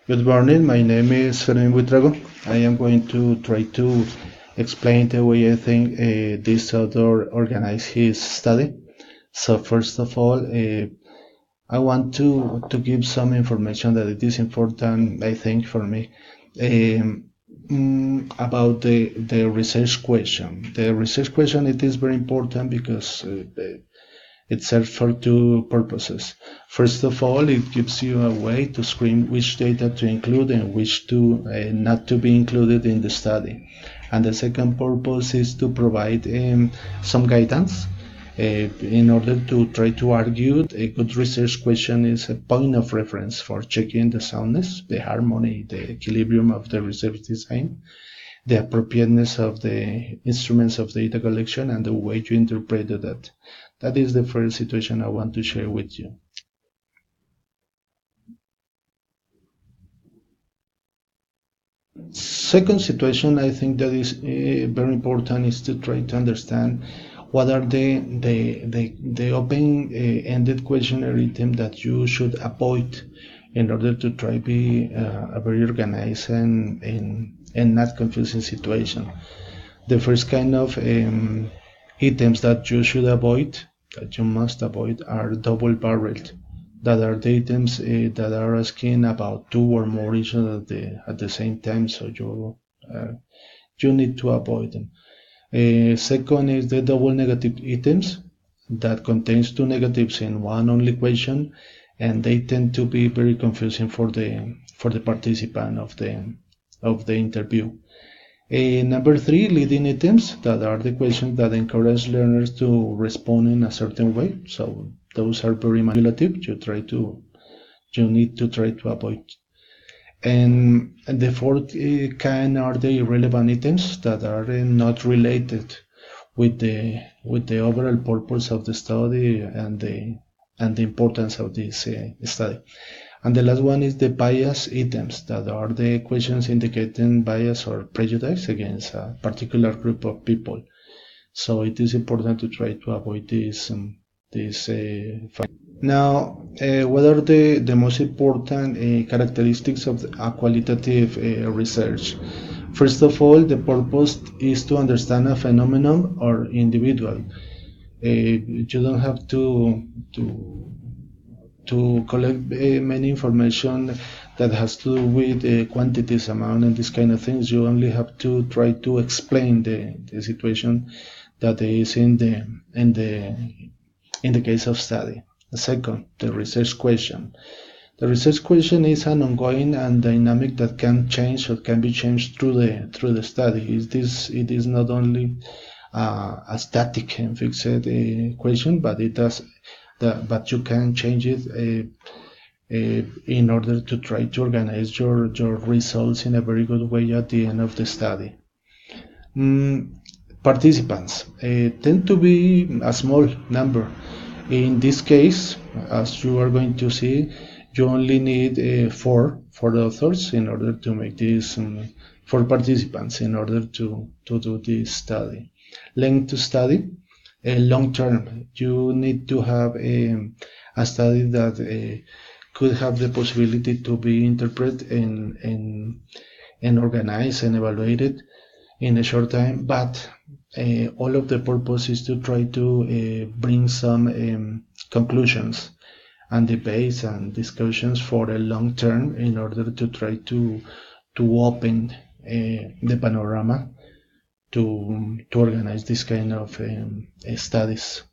Good morning, my name is Fermin Buitrago. I am going to try to explain the way I think this author organized his study. So first of all, I want to give some information that it is important, I think, for me about the research question. The research question, it is very important because it serves for two purposes. First of all, it gives you a way to screen which data to include and which to not to be included in the study. And the second purpose is to provide some guidance in order to try to argue a good research question is a point of reference for checking the soundness, the harmony, the equilibrium of the research design, the appropriateness of the instruments of data collection, and the way you interpret that. That is the first situation I want to share with you. Second situation I think that is very important is to try to understand what are the open-ended questionnaire item that you should avoid in order to try to be a very organized and not confusing situation. The first kind of items that you should avoid, that you must avoid, are double-barreled. That are the items that are asking about two or more issues at the same time, so you need to avoid them. Second is the double negative items that contains two negatives in one only question, and they tend to be very confusing for the participant of the interview. Number three, leading items, that are the questions that encourage learners to respond in a certain way. So those are very manipulative. You need to try to avoid. And the fourth kind are the irrelevant items that are not related with the overall purpose of the study and the importance of this study. And the last one is the bias items, that are the questions indicating bias or prejudice against a particular group of people. So it is important to try to avoid this. Now, what are the most important characteristics of a qualitative research? First of all, the purpose is to understand a phenomenon or individual. You don't have to collect many information that has to do with quantities, amount, and this kind of things. You only have to try to explain the situation that is in the case of study. Second, the research question. The research question is an ongoing and dynamic that can change or can be changed through the study. It is not only a static and fixed question, but but you can change it in order to try to organize your results in a very good way at the end of the study. Participants tend to be a small number. In this case, as you are going to see, you only need four authors in order to make this, four participants in order to do this study. Length to study, long term. You need to have a study that could have the possibility to be interpreted and organized and evaluated in a short time, but all of the purpose is to try to bring some conclusions and debates and discussions for a long term in order to try to open the panorama to organize this kind of studies.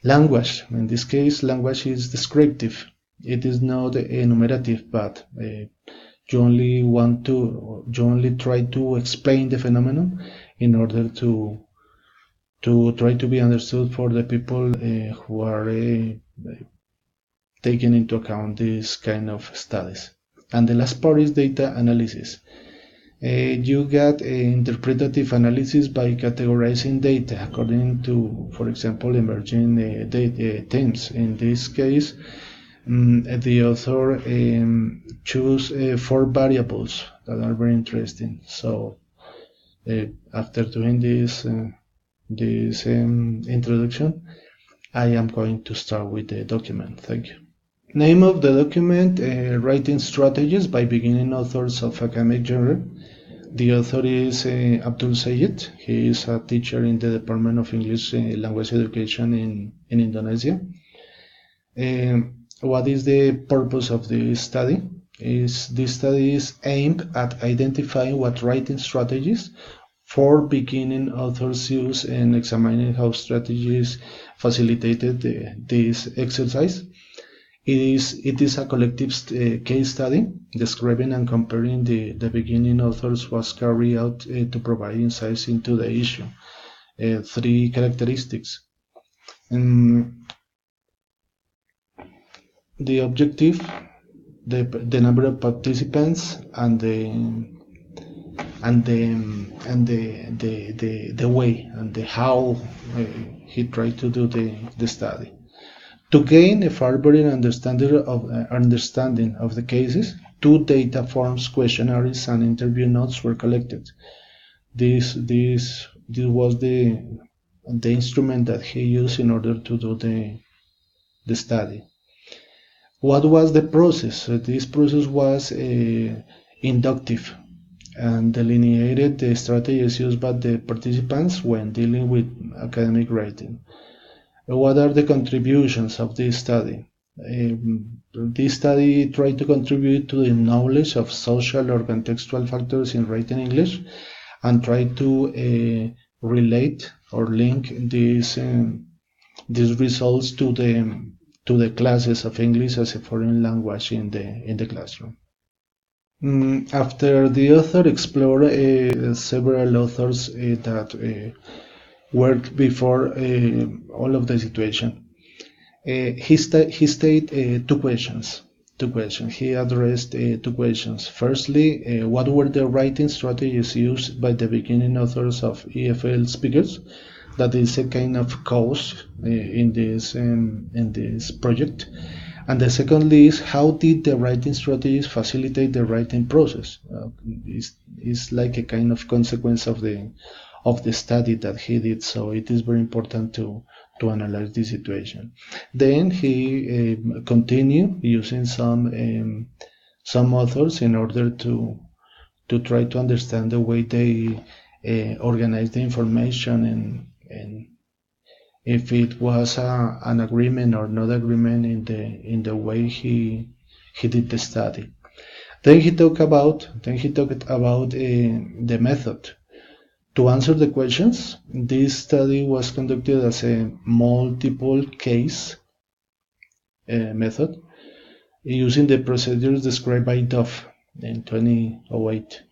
Language, in this case, language is descriptive. It is not enumerative, but you only try to explain the phenomenon in order to try to be understood for the people who are taking into account this kind of studies. And the last part is data analysis. You get interpretative analysis by categorizing data according to, for example, emerging data themes. In this case, the author choose four variables that are very interesting. So after doing this introduction, I am going to start with the document. Thank you. Name of the document, Writing Strategies by Beginning Authors of Academic Genre. The author is Abdul Sayed. He is a teacher in the Department of English Language Education in Indonesia. What is the purpose of this study? This study is aimed at identifying what writing strategies for beginning authors use and examining how strategies facilitated this exercise. It is a collective case study describing and comparing the beginning authors was carried out to provide insights into the issue. Three characteristics. The objective, the number of participants, and the way and the how he tried to do the study. To gain a further understanding of the cases, 2 data forms, questionnaires, and interview notes were collected. This was the instrument that he used in order to do the study. What was the process? This process was inductive and delineated the strategies used by the participants when dealing with academic writing. What are the contributions of this study? This study tried to contribute to the knowledge of social or contextual factors in writing English and tried to relate or link these results to the classes of English as a foreign language in the classroom. After the author explored several authors that worked before all of the situation, he stated 2 questions. He addressed 2 questions. Firstly, what were the writing strategies used by the beginning authors of EFL speakers? That is a kind of cause in this project. And the secondly is, how did the writing strategies facilitate the writing process? It's like a kind of consequence of the study that he did. So it is very important to analyze this situation. Then he continued using some authors in order to try to understand the way they organize the information and if it was an agreement or not agreement in the way he did the study. Then he talked about the method. To answer the questions, this study was conducted as a multiple case method using the procedures described by Duff in 2008,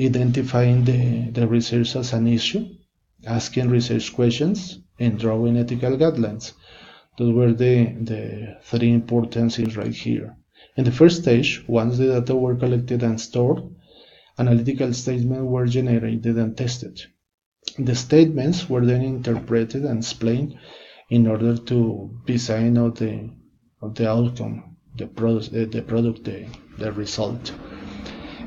identifying the research as an issue, asking research questions, and drawing ethical guidelines. Those were the 3 important things right here. In the first stage, once the data were collected and stored, analytical statements were generated and tested. The statements were then interpreted and explained in order to design out the outcome, the product, the result.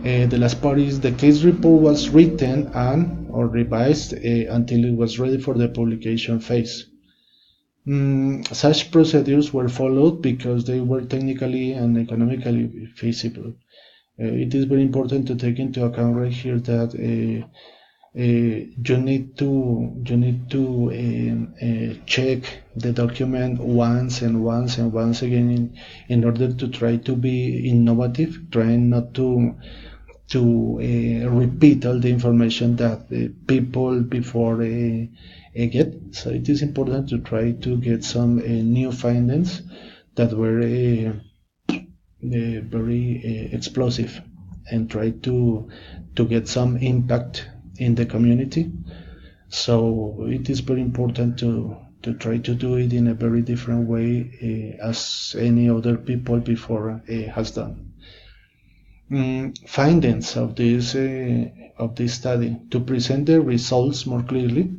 The last part is the case report was written and or revised until it was ready for the publication phase. Such procedures were followed because they were technically and economically feasible. It is very important to take into account right here that you need to check the document once again in order to try to be innovative, trying not to repeat all the information that people before get. So it is important to try to get some new findings that were very explosive and try to get some impact in the community. So it is very important to try to do it in a very different way as any other people before has done. Findings of this study: to present the results more clearly.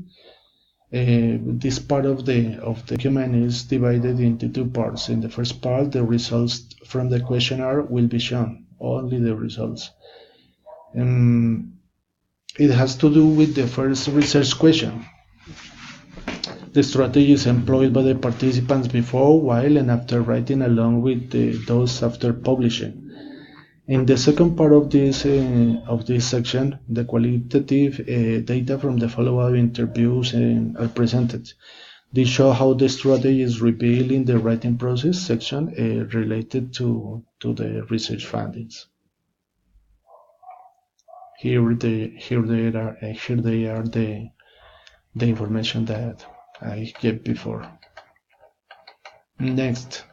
This part of the document is divided into 2 parts. In the first part, the results from the questionnaire will be shown, only the results. It has to do with the first research question. the strategies employed by the participants before, while, and after writing, along with those after publishing. In the second part of this section, the qualitative data from the follow-up interviews are presented. These show how the strategy is revealed in the writing process section related to the research findings. Here they are the information that I gave before. Next.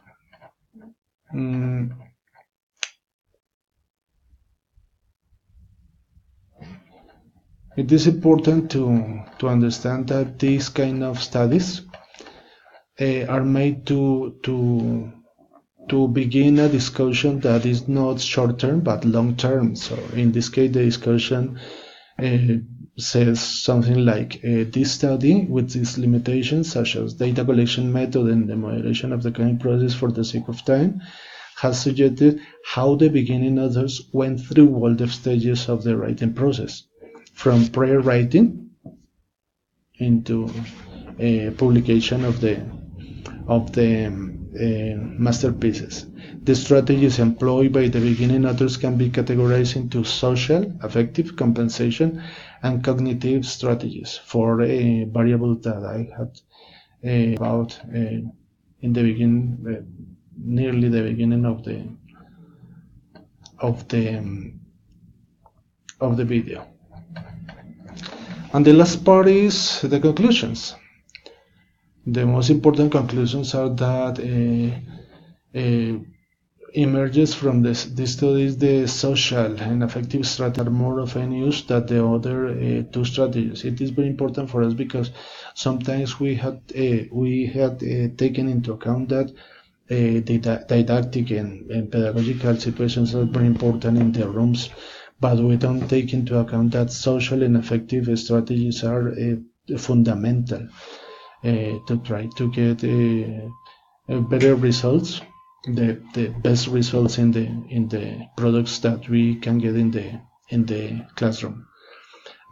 It is important to understand that these kind of studies are made to begin a discussion that is not short term but long term. So in this case, the discussion says something like this study, with its limitations such as data collection method and the moderation of the current process for the sake of time, has suggested how the beginning authors went through all the stages of the writing process, from pre-writing into publication of the masterpieces. The strategies employed by the beginning authors can be categorized into social, affective, compensation, and cognitive strategies for a variable that I had about in the beginning, nearly the beginning of the video. And the last part is the conclusions. The most important conclusions are that emerges from this studies the social and affective strategies are more often used than the other two strategies. It is very important for us because sometimes we had taken into account that the didactic and pedagogical situations are very important in the rooms, but we don't take into account that social and affective strategies are fundamental to try to get better results, the best results in the products that we can get in the classroom.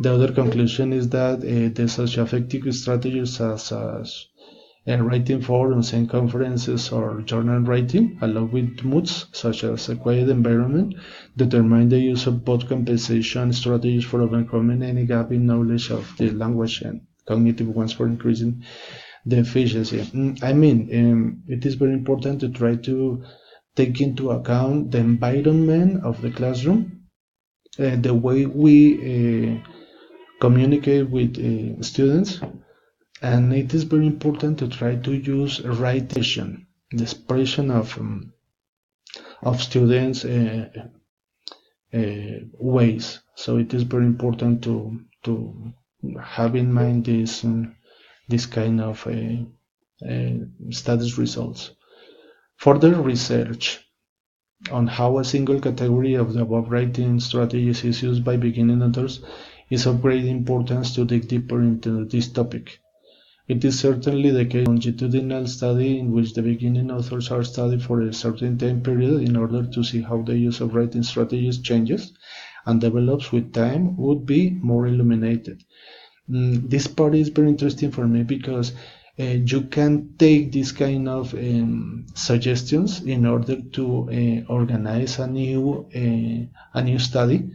The other conclusion is that the socio-affective strategies such as writing forums and conferences or journal writing, along with moods such as a quiet environment, determine the use of both compensation strategies for overcoming any gap in knowledge of the language and cognitive ones for increasing the efficiency. It is very important to try to take into account the environment of the classroom, the way we communicate with students, and it is very important to try to use writing, the expression of students' ways. So it is very important to have in mind this kind of studies results. Further research on how a single category of the above writing strategies is used by beginning authors is of great importance to dig deeper into this topic. It is certainly the case longitudinal study in which the beginning authors are studied for a certain time period in order to see how the use of writing strategies changes and develops with time would be more illuminated. This part is very interesting for me because you can take this kind of suggestions in order to organize a new study,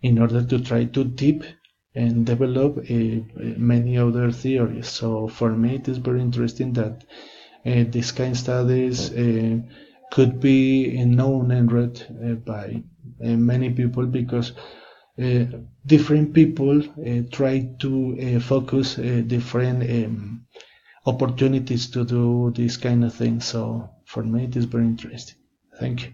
in order to try to deep and develop many other theories. So for me it is very interesting that these kind of studies could be known and read by many people, because different people try to focus different opportunities to do this kind of thing. So for me it is very interesting. Thank you.